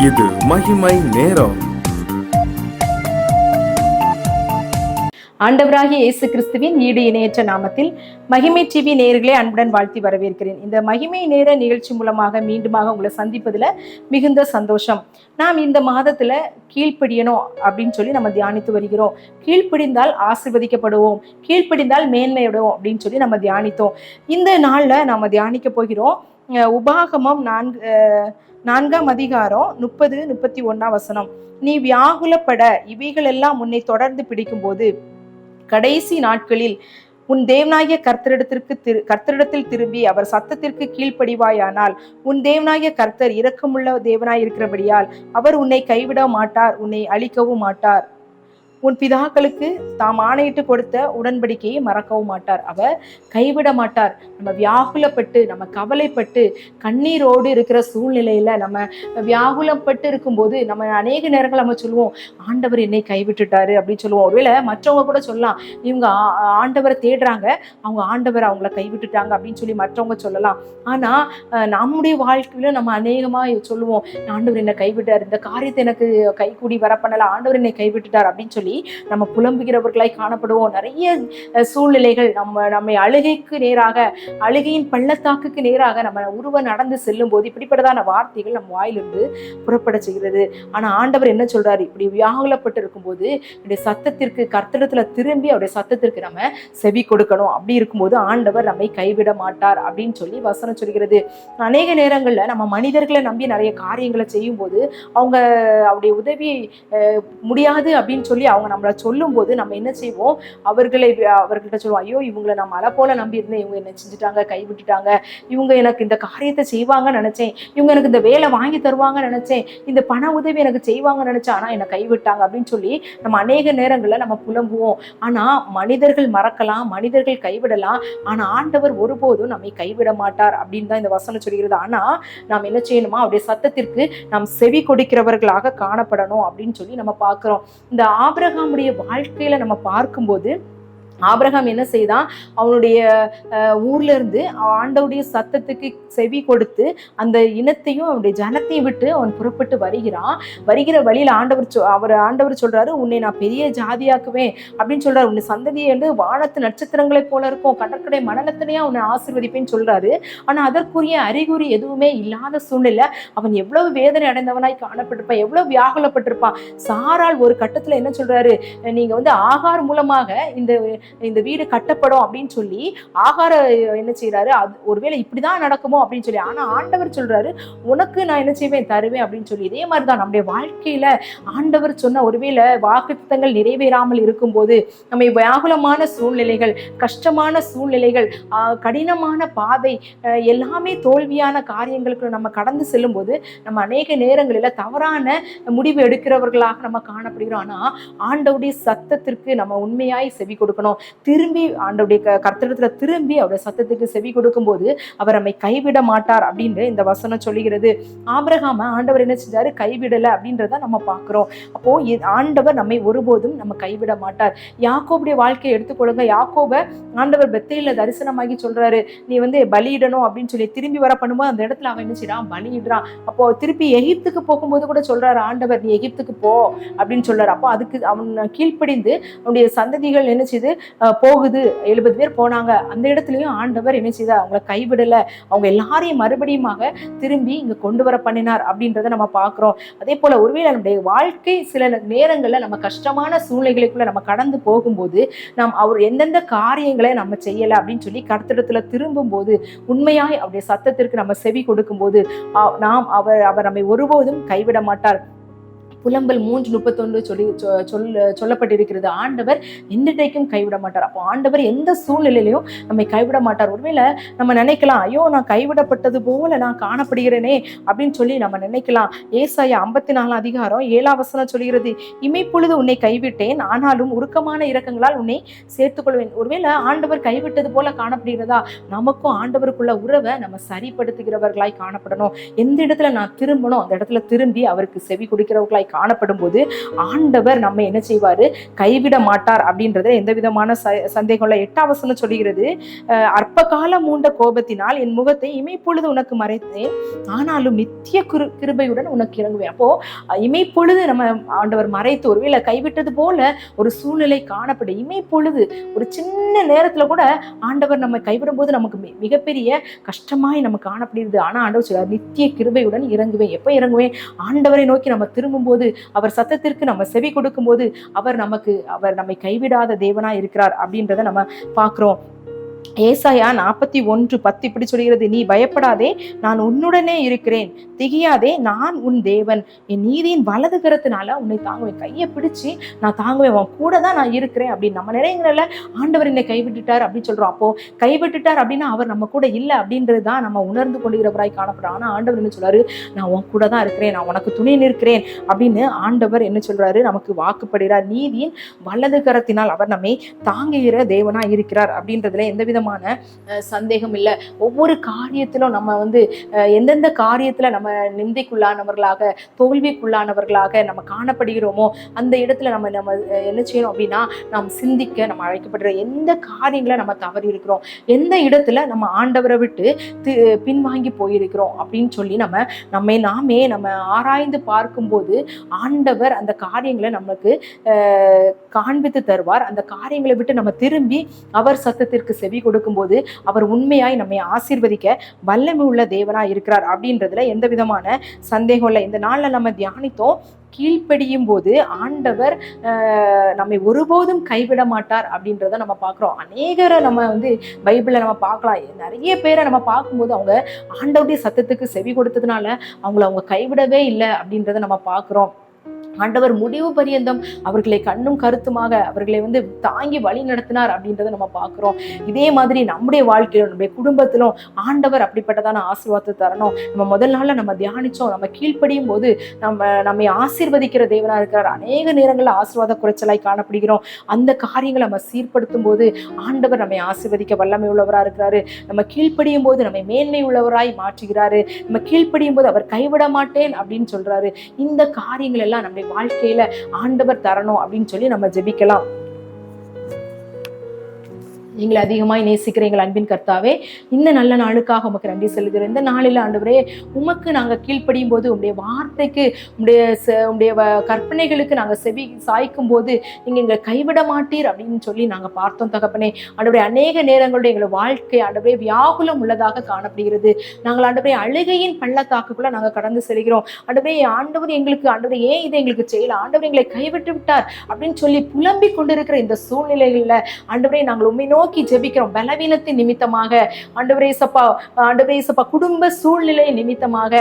இது மகிமை நேரம். ஆண்டவராகிய இயேசு கிறிஸ்துவின் ஈடு இணையற்ற நாமத்தில் மகிமை டிவி நேயர்களை அன்புடன் வாழ்த்தி வரவேற்கிறேன். இந்த மகிமை நேர நிகழ்ச்சி மூலமாக மீண்டுமாக உங்களை சந்திப்பதில் மிகுந்த சந்தோஷம். நாம் இந்த மாதத்துல கீழ்ப்படியணும் அப்படின்னு சொல்லி நம்ம தியானித்து வருகிறோம். கீழ்ப்படிந்தால் ஆசீர்வதிக்கப்படுவோம், கீழ்ப்படிந்தால் மேன்மையிடுவோம் அப்படின்னு சொல்லி நம்ம தியானித்தோம். இந்த நாள்ல நாம தியானிக்க போகிறோம் உபாகமம் 4ஆம் அதிகாரம் 30-31 வசனம். நீ வியாகுலப்பட இவைகள் எல்லாம் உன்னை தொடர்ந்து பிடிக்கும் போது கடைசி நாட்களில் உன் தேவனாகிய கர்த்தரிடத்தில் திரும்பி அவர் சத்தத்திற்கு கீழ்ப்படிவாயானால் உன் தேவனாகிய கர்த்தர் இரக்கமுள்ள தேவனாய் இருக்கிறபடியால் அவர் உன்னை கைவிட மாட்டார், உன்னை அழிக்கவும் மாட்டார். உன் பிதாக்களுக்கு தாம் ஆணையிட்டு கொடுத்த உடன்படிக்கையை மறக்கவும் மாட்டார், அவர் கைவிட மாட்டார். நம்ம வியாகுலப்பட்டு நம்ம கவலைப்பட்டு கண்ணீரோடு இருக்கிற சூழ்நிலையில நம்ம வியாகுலப்பட்டு இருக்கும்போது நம்ம அநேக நேரங்கள் நம்ம சொல்லுவோம், ஆண்டவர் என்னை கைவிட்டுட்டாரு அப்படின்னு சொல்லுவோம். ஒருவேளை மற்றவங்க கூட சொல்லலாம், இவங்க ஆண்டவரை தேடுறாங்க, அவங்க ஆண்டவர் அவங்கள கைவிட்டுட்டாங்க அப்படின்னு சொல்லி மற்றவங்க சொல்லலாம். ஆனா நம்முடைய வாழ்க்கையில நம்ம அநேகமா சொல்லுவோம், ஆண்டவர் என்னை கைவிட்டார், இந்த காரியத்தை எனக்கு கைகூடி வர பண்ணல, ஆண்டவர் என்னை கைவிட்டுட்டார் அப்படின்னு சொல்லி நம்ம புலம்புகிறவர்களாய் காணப்படுவோம். நிறைய சூழ்நிலைகள் நம்மை அழுகைக்கு நேராக, அழுகையின் பள்ளத்தாக்குக்கு நேராக நம்ம உருவ நடந்து செல்லும் போது இப்படிப்பட்டதான வார்த்தைகள் நம்ம வாயிலிருந்து புறப்பட செய்கிறது. ஆனா ஆண்டவர் என்ன சொல்றாரு, இப்படி வியாகுலப்பட்டு இருக்கும்போது என்னுடைய சத்தத்திற்கு கர்த்தரிடத்துல திரும்பி அவருடைய சத்தத்திற்கு நம்ம செவி கொடுக்கணும். அப்படி இருக்கும்போது ஆண்டவர் நம்மை கைவிட மாட்டார் அப்படின்னு சொல்லி வசனம் சொல்கிறது. அநேக நேரங்கள்ல நம்ம மனிதர்களை நம்பி நிறைய காரியங்களை செய்யும் போது அவங்க அவருடைய உதவி முடியாது அப்படின்னு சொல்லி அவங்க நம்மளை சொல்லும் போது நம்ம என்ன செய்வோம், அவர்கள்ட்ட சொல்லுவோம், ஐயோ இவங்களை நான் மலை போல நம்பி இருந்தேன், இவங்க என்ன செஞ்சுட்டாங்க, கைவிட்டுட்டாங்க, இவங்க எனக்கு இந்த காரியத்தை செய்வாங்கன்னு நினைச்சேன், இவங்க எனக்கு இந்த வேலை வாங்கி தருவாங்கன்னு நினைச்சேன், இந்த பண உதவி எனக்கு செய்வாங்கன்னு நினைச்சேன், ஆனா என்னை கைவிட்டாங்க அப்படின்னு சொல்லி நம்ம அநேக நேரங்கள்ல நம்ம புலம்புவோம். ஆனா மனிதர்கள் மறக்கலாம், மனிதர்கள் கைவிடலாம், ஆனா ஆண்டவர் ஒருபோதும் நம்மை கைவிட மாட்டார் அப்படின்னு தான் இந்த வசனம் சொல்கிறது. ஆனா நாம் என்ன செய்யணுமா, அவருடைய சத்தத்திற்கு நாம் செவி கொடுக்கிறவர்களாக காணப்படணும் அப்படின்னு சொல்லி நம்ம பார்க்கிறோம். இந்த ஆபிரகாமுடைய வாழ்க்கையில நம்ம பார்க்கும்போது ஆபிரகாம் என்ன செய்தான், அவனுடைய ஊர்ல இருந்து ஆண்டவருடைய சத்தத்துக்கு செவி கொடுத்து அந்த இனத்தையும் அவனுடைய ஜனத்தையும் விட்டு அவன் புறப்பட்டு வருகிற வழியில ஆண்டவர் சொல்றாரு, உன்னை நான் பெரிய ஜாதியாக்குவேன் அப்படின்னு சொல்றாரு, உன்னை சந்ததியை வந்து வானத்து நட்சத்திரங்களை போல இருக்கும், கடற்கரை மணலத்திலேயே அவனை ஆசீர்வதிப்பேன்னு சொல்றாரு. ஆனா அதற்குரிய அறிகுறி எதுவுமே இல்லாத சூழ்நிலை அவன் எவ்வளவு வேதனை அடைந்தவனாய் காணப்பட்டிருப்பான், எவ்வளவு வியாகுலப்பட்டிருப்பான். சாரால் ஒரு கட்டத்துல என்ன சொல்றாரு, நீங்க வந்து ஆகார் மூலமாக இந்த வீடு கட்டப்படும் அப்படின்னு சொல்லி ஆகார என்ன செய்யறாரு, அது ஒருவேளை இப்படிதான் நடக்குமோ அப்படின்னு சொல்லி, ஆனா ஆண்டவர் சொல்றாரு, உனக்கு நான் என்ன செய்வேன், தருவேன் அப்படின்னு சொல்லி. இதே மாதிரிதான் நம்முடைய வாழ்க்கையில ஆண்டவர் சொன்ன ஒருவேளை வாக்குத்தத்தங்கள் நிறைவேறாமல் இருக்கும்போது, நம்ம வியாகுலமான சூழ்நிலைகள், கஷ்டமான சூழ்நிலைகள், கடினமான பாதை, எல்லாமே தோல்வியான காரியங்களுக்கு நம்ம கடந்து செல்லும் போது நம்ம அநேக நேரங்களில தவறான முடிவு எடுக்கிறவர்களாக நம்ம காணப்படுகிறோம். ஆனா ஆண்டவருடைய சத்தத்திற்கு நம்ம உண்மையாய் செவி கொடுக்கணும். திரும்பி ஆண்டவருடைய கர்த்தரிடத்துல திரும்பி அவருடைய சத்தத்துக்கு செவி கொடுக்கும் போது அவர் நம்மை கைவிட மாட்டார் அப்படின்னு இந்த வசனம் சொல்லுகிறது. ஆபிரகாம ஆண்டவர் என்ன செஞ்சாரு, கைவிடல அப்படின்றத நம்ம பார்க்கிறோம். அப்போ ஆண்டவர் நம்மை ஒருபோதும் நம்ம கைவிட மாட்டார். யாக்கோபுடைய வாழ்க்கையை எடுத்துக்கொள்ளுங்க. யாக்கோப ஆண்டவர் பெத்தேலில தரிசனமாகி சொல்றாரு, நீ வந்து பலியிடணும் அப்படின்னு சொல்லி திரும்பி வர பண்ணும்போது அந்த இடத்துல அவன் என்ன செய்யறான், பலியிடுறான். அப்போ திருப்பி எகிப்துக்கு போகும்போது கூட சொல்றாரு ஆண்டவர், நீ எகிப்துக்கு போ அப்படின்னு சொல்றாரு. அப்போ அதுக்கு அவன் கீழ்ப்படிந்து அவனுடைய சந்ததிகள் என்ன செய்து போகுது, 70 பேர் போனாங்க. அந்த இடத்துலயும் ஆண்டவர் என்ன செய்தார், அவங்களை கைவிடல, அவங்க எல்லாரையும் மறுபடியுமாக திரும்பி இங்க கொண்டு வர பண்ணினார் அப்படின்றத நம்ம பார்க்கிறோம். அதே போல ஒருவேளை நம்முடைய வாழ்க்கை சில நேரங்கள்ல நம்ம கஷ்டமான சூழ்நிலைகளுக்குள்ள நம்ம கடந்து போகும்போது நாம் அவர் எந்தெந்த காரியங்களை நம்ம செய்யல அப்படின்னு சொல்லி கர்த்தரிடத்துல திரும்பும் போது, உண்மையாய் அவருடைய சத்தத்திற்கு நம்ம செவி கொடுக்கும் போது நாம் அவர் நம்மை ஒருபோதும் கைவிட மாட்டார். புலம்பல் 3:31 சொல்லப்பட்டிருக்கிறது, ஆண்டவர் என்றைக்கும் கைவிட மாட்டார். அப்போ ஆண்டவர் எந்த சூழ்நிலையிலையும் நம்மை கைவிட மாட்டார். ஒருவேளை நம்ம நினைக்கலாம், ஐயோ நான் கைவிடப்பட்டது போல நான் காணப்படுகிறேனே அப்படின்னு சொல்லி நம்ம நினைக்கலாம். ஏசாயா 54 அதிகாரம் 7 வசனம் சொல்கிறது, இமைப்பொழுது உன்னை கைவிட்டேன், ஆனாலும் உருக்கமான இரக்கங்களால் உன்னை சேர்த்துக் கொள்வேன். ஒருவேளை ஆண்டவர் கைவிட்டது போல காணப்படுகிறதா, நமக்கும் ஆண்டவருக்குள்ள உறவை நம்ம சரிப்படுத்துகிறவர்களாய் காணப்படணும். எந்த இடத்துல நான் திரும்பணும் அந்த இடத்துல திரும்பி அவருக்கு செவி கொடுக்கிறவர்களாய் காணப்படும் போது ஆண்டவர் நம்ம என்ன செய்வாரு, கைவிட மாட்டார் அப்படின்றத எந்த விதமான சந்தேகம் இல்லை. 8ஆம் வசனம் சொல்லுகிறது, அற்ப காலம் மூண்ட கோபத்தினால் என் முகத்தை இமைப்பொழுது உனக்கு மறைத்தேன், ஆனாலும் நித்திய கிருபையுடன் உனக்கு இறங்குவேன். அப்போ இமைப்பொழுது நம்ம ஆண்டவர் மறைத்து ஒருவேளை கைவிட்டது போல ஒரு சூழ்நிலை காணப்படும். இமைப்பொழுது ஒரு சின்ன நேரத்துல கூட ஆண்டவர் நம்ம கைவிடும் போது நமக்கு மிகப்பெரிய கஷ்டமாய் நமக்கு காணப்படுகிறது. ஆனா ஆண்டவர் சொல்றார், நித்திய கிருபையுடன் இறங்குவேன். எப்ப இறங்குவேன்? ஆண்டவரை நோக்கி நம்ம திரும்பும் போது, அவர் சத்தத்திற்கு நம்ம செவி கொடுக்கும் போது அவர் நம்மை கைவிடாத தேவனா இருக்கிறார் அப்படின்றத நம்ம பார்க்கிறோம். ஏசாயா 41:10 இப்படி சொல்கிறது, நீ பயப்படாதே, நான் உன்னுடனே இருக்கிறேன், திகியாதே, நான் உன் தேவன், என் நீதியின் வலது கரத்தினால உன்னை தாங்குவேன், கையை பிடிச்சு நான் தாங்குவேன், உன் கூட தான் நான் இருக்கிறேன் அப்படின்னு. நம்ம நிறைய ஆண்டவர் என்னை கைவிட்டுட்டார் அப்படின்னு சொல்றோம். அப்போ கைவிட்டுட்டார் அப்படின்னா அவர் நம்ம கூட இல்லை அப்படின்றது தான் நம்ம உணர்ந்து கொள்கிறவராய் காணப்படுறோம். ஆனா ஆண்டவர் என்ன சொல்றாரு, நான் உன் கூட தான் இருக்கிறேன், நான் உனக்கு துணை நிற்கிறேன் அப்படின்னு ஆண்டவர் என்ன சொல்றாரு, நமக்கு வாக்குப்படுகிறார். நீதியின் வலது கரத்தினால் அவர் நம்மை தாங்குகிற தேவனா இருக்கிறார் அப்படின்றதுல எந்த விதமான சந்தேகம் இல்லை. ஒவ்வொரு காரியத்திலும் நம்ம எந்தெந்த காரியத்துல நம்ம நிந்தைக்குள்ளானவர்களாக, தோல்விக்குள்ளானவர்களாக நம்ம காணப்படுகிறோமோ அந்த இடத்துல நம்ம என்ன செய்யணும் அப்படின்னா, நாம் சிந்திக்க நம்ம அழைக்கப்படுற எந்த காரியங்களை நம்ம தவறி இருக்கிறோம், எந்த இடத்துல நம்ம ஆண்டவரை விட்டு பின்வாங்கி போயிருக்கிறோம் அப்படின்னு சொல்லி நம்ம ஆராய்ந்து பார்க்கும்போது ஆண்டவர் அந்த காரியங்களை நமக்கு காண்பித்து தருவார். அந்த காரியங்களை விட்டு நம்ம திரும்பி அவர் சத்தத்திற்கு செவி கொடுக்கும்போது அவர் உண்மையாய் நம்மை ஆசீர்வதிக்க வல்லமை உள்ள தேவனா இருக்கிறார் அப்படின்றதுல எந்த விதமான சந்தேகம் இல்லை. இந்த நாள்ல நம்ம தியானித்தோம், கீழ்ப்படியும் போது ஆண்டவர் நம்மை ஒருபோதும் கைவிட மாட்டார் அப்படின்றத நம்ம பார்க்குறோம். அநேகரை நம்ம பைபிளை நம்ம பார்க்கலாம். நிறைய பேரை நம்ம பார்க்கும்போது அவங்க ஆண்டவருடைய சத்தத்துக்கு செவி கொடுத்ததுனால அவங்க கைவிடவே இல்லை அப்படின்றத நம்ம பார்க்குறோம். ஆண்டவர் முடிவு பரியந்தம் அவர்களை கண்ணும் கருத்துமாக அவர்களை தாங்கி வழி நடத்தினார் அப்படின்றத நம்ம பார்க்கிறோம். இதே மாதிரி நம்முடைய வாழ்க்கையிலும் நம்முடைய குடும்பத்திலும் ஆண்டவர் அப்படிப்பட்டதான ஆசீர்வாதத்தை தரணும். நம்ம முதல் நாள்ல நம்ம தியானிச்சோம், நம்ம கீழ்ப்படியும் போது நம்மை ஆசீர்வதிக்கிற தேவனா இருக்கிறார். அநேக நேரங்களில் ஆசீர்வாத குறைச்சலாய் காணப்படுகிறோம். அந்த காரியங்களை நம்ம சீர்படுத்தும் போது ஆண்டவர் நம்மை ஆசீர்வதிக்க வல்லமை உள்ளவராக இருக்கிறாரு. நம்ம கீழ்ப்படியும் போது நம்மை மேன்மை உள்ளவராய் மாற்றுகிறாரு. நம்ம கீழ்ப்படியும் போது அவர் கைவிட மாட்டேன் அப்படின்னு சொல்றாரு. இந்த காரியங்கள் எல்லாம் நம்முடைய வாழ்க்கையில ஆண்டவர் தரணும் அப்படின்னு சொல்லி நம்ம ஜெபிக்கலாம். எங்களை அதிகமாய் நேசிக்கிற எங்கள் அன்பின் கர்த்தாவே, இந்த நல்ல நாளுக்காக உமக்கு நன்றி செலுத்துகிறோம். இந்த நாளில் ஆண்டவரே உமக்கு நாங்கள் கீழ்ப்படியும் போது, உங்களுடைய வார்த்தைக்கு, உங்களுடைய கற்பனைகளுக்கு நாங்கள் செவி சாய்க்கும் போது நீங்கள் எங்களை கைவிட மாட்டீர் அப்படின்னு சொல்லி நாங்கள் பார்த்தோம் தகப்பனே. ஆண்டவரே அநேக நேரங்களுடைய எங்களை வாழ்க்கை ஆண்டவரே வியாகுலம் உள்ளதாக காணப்படுகிறது. நாங்கள் ஆண்டவரே அழுகையின் பள்ளத்தாக்குக்குள்ள நாங்கள் கடந்து செல்கிறோம். ஆண்டவர் எங்களுக்கு ஆண்டவரே ஏன் இதை எங்களுக்கு செய்யல, ஆண்டவர் எங்களை கைவிட்டு விட்டார் அப்படின்னு சொல்லி புலம்பிக் கொண்டிருக்கிற இந்த சூழ்நிலைகளில் ஆண்டவரே நாங்கள் உண்மை நோக்கி ஜெபிக்கிறோம். பலவீனத்தின் நிமித்தமாக ஆண்டவரே இயேசப்பா, குடும்ப சூழ்நிலை நிமித்தமாக,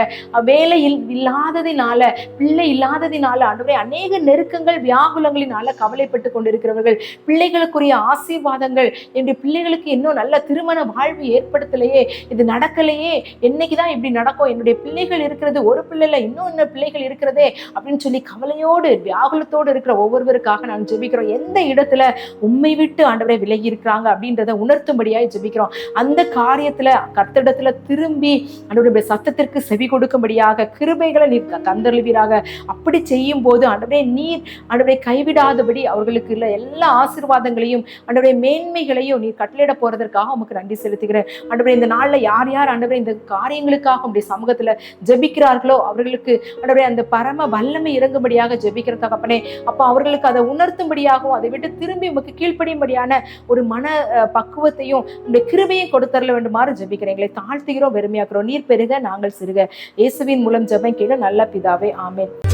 வேலையில் இல்லாததினால, பிள்ளை இல்லாததினால ஆண்டவரே அநேக நெருக்கங்கள் வியாகுலங்களினால கவலைப்பட்டு கொண்டிருக்கிறவர்கள், பிள்ளைகளுக்குரிய ஆசீர்வாதங்கள், என்னுடைய பிள்ளைகளுக்கு இன்னும் நல்ல திருமண வாழ்வு ஏற்படுத்தலையே, இது நடக்கலையே, என்னைக்குதான் இப்படி நடக்கும், என்னுடைய பிள்ளைகள் இருக்கிறது ஒரு பிள்ளை இல்லை, இன்னும் பிள்ளைகள் இருக்கிறதே அப்படின்னு சொல்லி கவலையோடு வியாகுலத்தோடு இருக்கிற ஒவ்வொருவருக்காக நான் ஜெபிக்கிறோம். எந்த இடத்துல உம்மை விட்டு ஆண்டவரே விலகி இருக்கிறாங்க அப்படின்றத உணர்த்தும்படியாய் ஜெபிக்கிறோம். அந்த காரியத்துல கர்த்தரிடத்துல திரும்பி ஆண்டவருடைய சத்தத்திற்கு செவி கொடுக்கும்படியாக கிருபைகளை நீர் தந்தருள்வீராக. அப்படி செய்யும் போது ஆண்டவரை கைவிடாதபடி அவர்களுக்கு உள்ள எல்லா ஆசீர்வாதங்களையும் ஆண்டவருடைய மேன்மைகளையும் நீர் கட்டளையிட போறதற்காக உமக்கு நன்றி செலுத்துகிறேன். ஆண்டவரே இந்த நாள்ல யார் யார் ஆண்டவரே இந்த காரியங்களுக்காக உங்களுடைய சமூகத்துல ஜெபிக்கிறார்களோ அவர்களுக்கு ஆண்டவரே அந்த பரம வல்லமை இறங்கும்படியாக ஜெபிக்கிற தகப்பனே. அப்ப அவர்களுக்கு அதை உணர்த்தும்படியாகவும் அதை விட்டு திரும்பி உமக்கு கீழ்ப்படியும்படியான ஒரு மன பக்குவத்தையும் உங்களுடைய கிருபையும் கொடுத்தரல வேண்டுமாறு ஜெபிக்கிறேன். எங்களை தாழ்த்துகிறோம், வெறுமையாக்குறோம். நீர் பெருக, நாங்கள் சிறுக. இயேசுவின் மூலம் ஜெபம் கேளு நல்ல பிதாவே, ஆமென்.